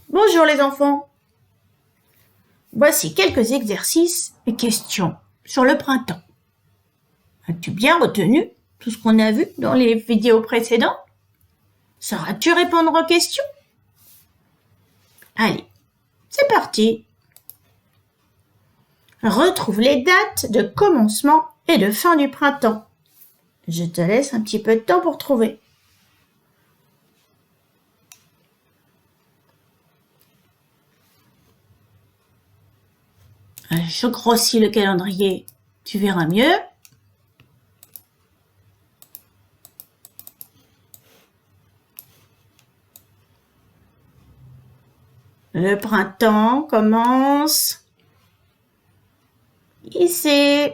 Bonjour les enfants. Voici quelques exercices et questions sur le printemps. As-tu bien retenu tout ce qu'on a vu dans les vidéos précédentes? Sauras-tu répondre aux questions? Allez, c'est parti. Retrouve les dates de commencement et de fin du printemps. Je te laisse un petit peu de temps pour trouver. Je grossis le calendrier, tu verras mieux. Le printemps commence ici,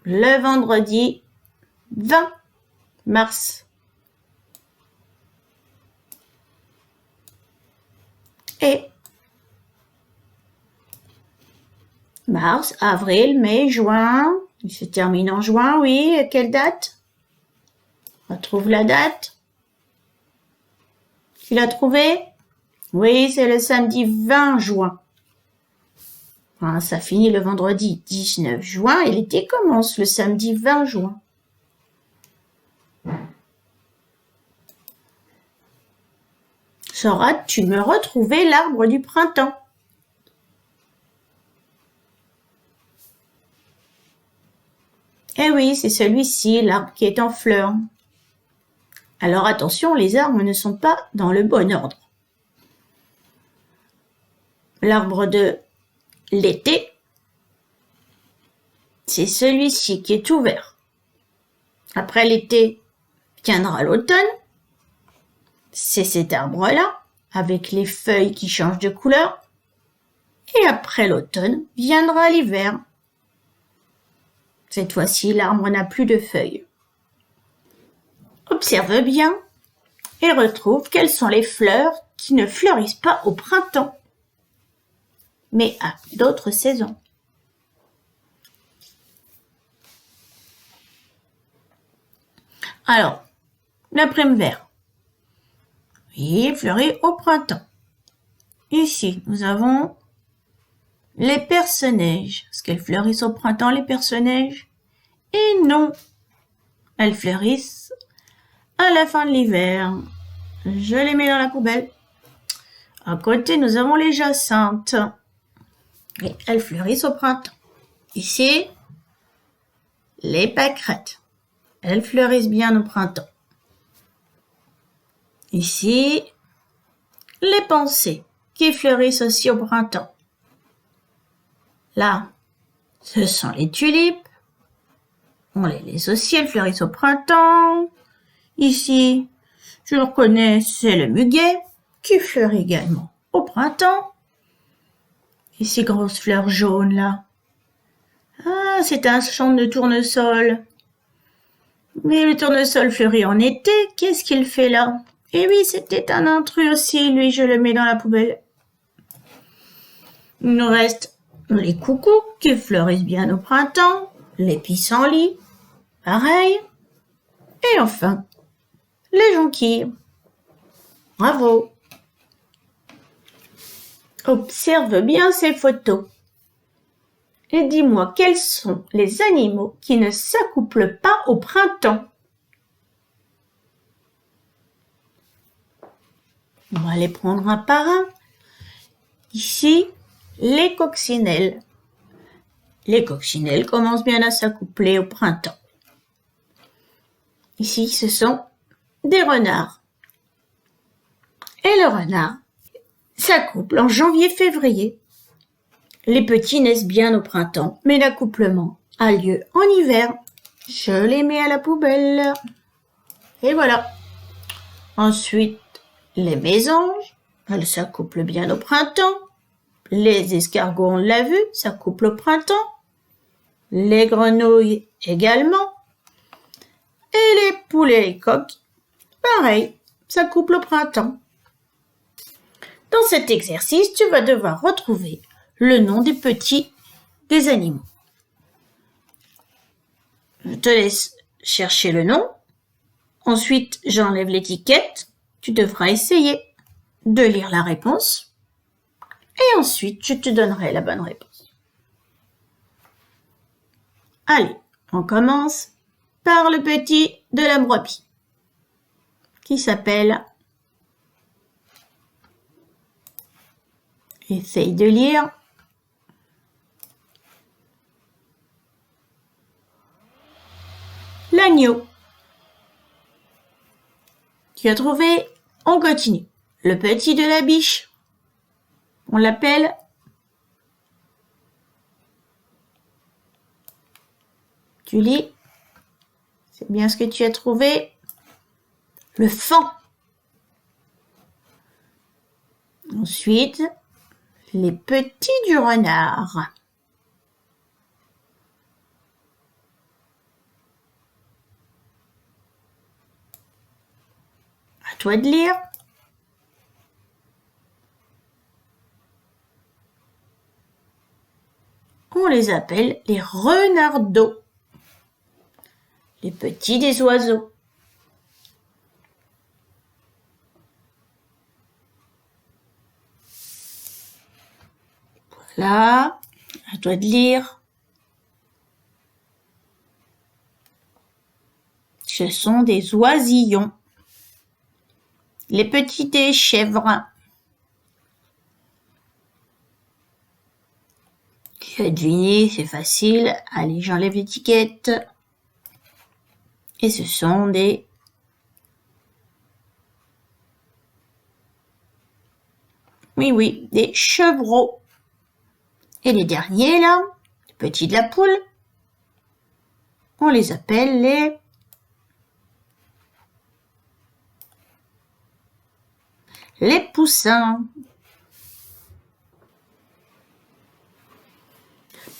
le vendredi 20 mars. Et mars, avril, mai, juin. Il se termine en juin, oui. Et quelle date? Retrouve la date. Tu l'as trouvé? Oui, c'est le samedi 20 juin. Enfin, ça finit le vendredi 19 juin et l'été commence le samedi 20 juin. Sauras-tu me retrouver l'arbre du printemps? Eh oui, c'est celui-ci, l'arbre qui est en fleurs. Alors attention, les arbres ne sont pas dans le bon ordre. L'arbre de l'été, c'est celui-ci qui est ouvert. Après l'été, viendra l'automne. C'est cet arbre-là, avec les feuilles qui changent de couleur. Et après l'automne, viendra l'hiver. Cette fois-ci, l'arbre n'a plus de feuilles. Observe bien et retrouve quelles sont les fleurs qui ne fleurissent pas au printemps, mais à d'autres saisons. Alors, la prime-vert. Oui, fleurit au printemps. Ici, nous avons les perce-neige. Est-ce qu'elles fleurissent au printemps, les perce-neige? Et non, elles fleurissent à la fin de l'hiver. Je les mets dans la poubelle. À côté, nous avons les jacinthes. Et elles fleurissent au printemps. Ici, les pâquerettes. Elles fleurissent bien au printemps. Ici, les pensées qui fleurissent aussi au printemps. Là, ce sont les tulipes. On les laisse aussi, elles fleurissent au printemps. Ici, je le reconnais, c'est le muguet qui fleurit également au printemps. Et ces grosses fleurs jaunes là. Ah, c'est un champ de tournesol. Mais le tournesol fleurit en été, qu'est-ce qu'il fait là? Eh oui, c'était un intrus aussi, lui, je le mets dans la poubelle. Il nous reste les coucous qui fleurissent bien au printemps, les pissenlits, pareil. Et enfin, les jonquilles. Bravo! Observe bien ces photos. Et dis-moi, quels sont les animaux qui ne s'accouplent pas au printemps? On va les prendre un par un. Ici, les coccinelles. Les coccinelles commencent bien à s'accoupler au printemps. Ici, ce sont des renards. Et le renard s'accouple en janvier-février. Les petits naissent bien au printemps, mais l'accouplement a lieu en hiver. Je les mets à la poubelle. Et voilà. Ensuite, les mésanges, elles s'accouplent bien au printemps. Les escargots, on l'a vu, s'accouplent au printemps. Les grenouilles également. Et les poulets et les coqs, pareil, s'accouplent au printemps. Dans cet exercice, tu vas devoir retrouver le nom des petits des animaux. Je te laisse chercher le nom. Ensuite, j'enlève l'étiquette. Tu devras essayer de lire la réponse et ensuite je te donnerai la bonne réponse. Allez, on commence par le petit de la brebis qui s'appelle, essaye de lire, l'agneau. Tu as trouvé? On continue. Le petit de la biche, on l'appelle tu lis, c'est bien ce que tu as trouvé, le faon. Ensuite, les petits du renard. À toi de lire. On les appelle les renardeaux, les petits des oiseaux. Voilà, à toi de lire. Ce sont des oisillons, les petits des chèvres. Tu as deviné, c'est facile. Allez, j'enlève l'étiquette. Et ce sont des des chevreaux. Et les derniers, là, les petits de la poule, on les appelle les poussins.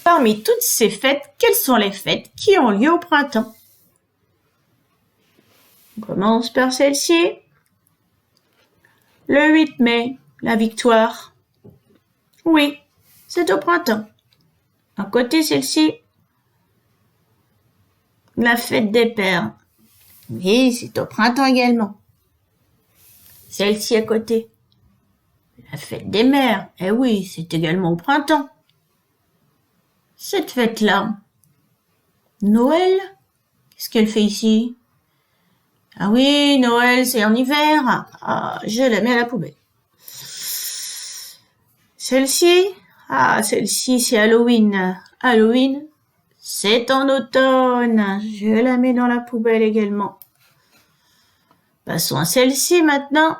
Parmi toutes ces fêtes, quelles sont les fêtes qui ont lieu au printemps? On commence par celle-ci. Le 8 mai, la victoire. Oui, c'est au printemps. À côté, celle-ci, la fête des pères. Oui, c'est au printemps également. Celle-ci à côté, la fête des mères. Eh oui, c'est également au printemps. Cette fête-là, Noël, qu'est-ce qu'elle fait ici? Ah oui, Noël, c'est en hiver. Ah, je la mets à la poubelle. Celle-ci, celle-ci, c'est Halloween. Halloween, c'est en automne. Je la mets dans la poubelle également. Passons à celle-ci maintenant.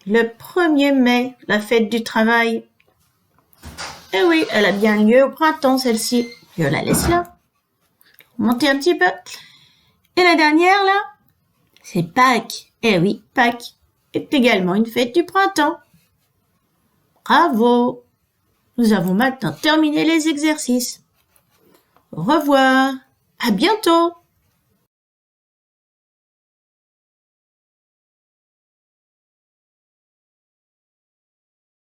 Le 1er mai, la fête du travail. Eh oui, elle a bien lieu au printemps, celle-ci. Je la laisse là. Monter un petit peu. Et la dernière, là, c'est Pâques. Eh oui, Pâques est également une fête du printemps. Bravo! Nous avons maintenant terminé les exercices. Au revoir. À bientôt!